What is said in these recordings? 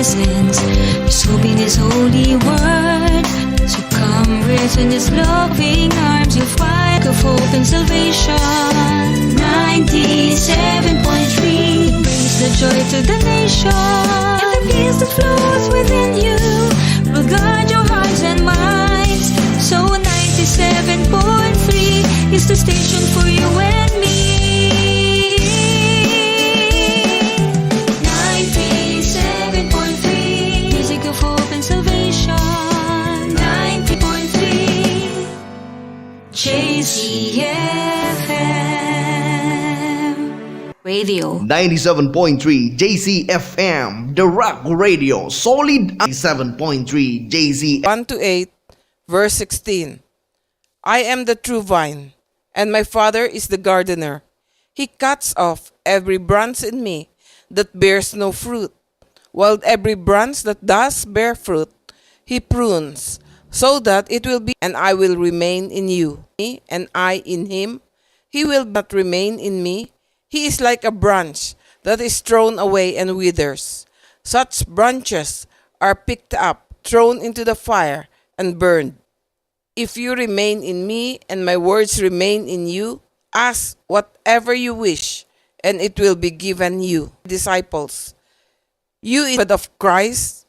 sins. Just hope in His holy word. So come, rest in His loving arms. You'll find of hope and salvation. 97.3 brings the joy to the nation. And the peace that flows within you will guard your hearts and minds. So 97.3 is the station for you and me. 97.3 music of hope and salvation. 90.3 JCFM Radio. 97.3 JCFM, The Rock Radio, Solid 97.3 JC. 1-8, verse 16. I am the true vine, and my Father is the gardener. He cuts off every branch in me that bears no fruit, while every branch that does bear fruit, He prunes, so that it will be, and I will remain in you, and I in Him. He will not remain in me. He is like a branch that is thrown away and withers. Such branches are picked up, thrown into the fire, and burned. If you remain in me, and my words remain in you, ask whatever you wish, and it will be given you. Disciples, you instead of Christ,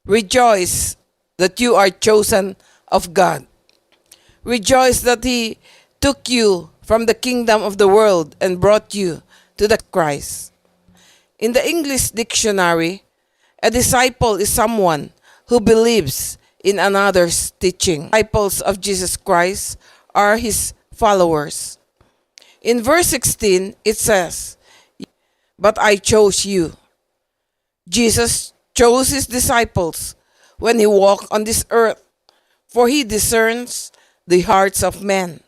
rejoice that you are chosen of God. Rejoice that He took you from the kingdom of the world and brought you to the Christ. In the English dictionary, a disciple is someone who believes in another's teaching. Disciples of Jesus Christ are His followers. In verse 16, it says, "But I chose you." Jesus chose His disciples when He walked on this earth, for He discerns the hearts of men.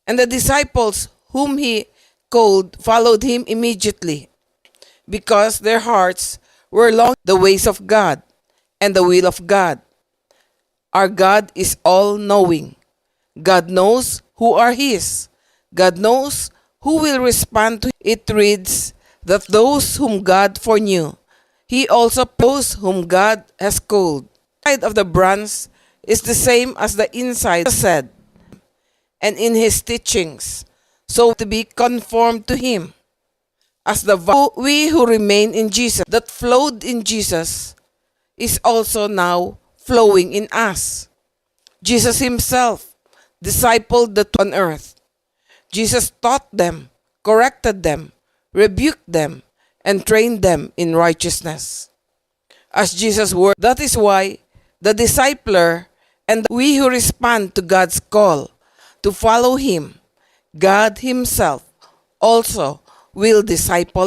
And the disciples whom He called followed Him immediately, because their hearts were longing the ways of God and the will of God. Our God is all-knowing. God knows who are His. God knows who will respond to Him. It reads that those whom God foreknew, He also chose whom God has called. The inside of the branch is the same as the inside said, and in His teachings, so to be conformed to Him. As the vine, we who remain in Jesus, that flowed in Jesus, is also now flowing in us. Jesus Himself discipled the on earth. Jesus taught them, corrected them, rebuked them, and trained them in righteousness. As Jesus' word, that is why the discipler and we who respond to God's call to follow Him, God Himself also will disciple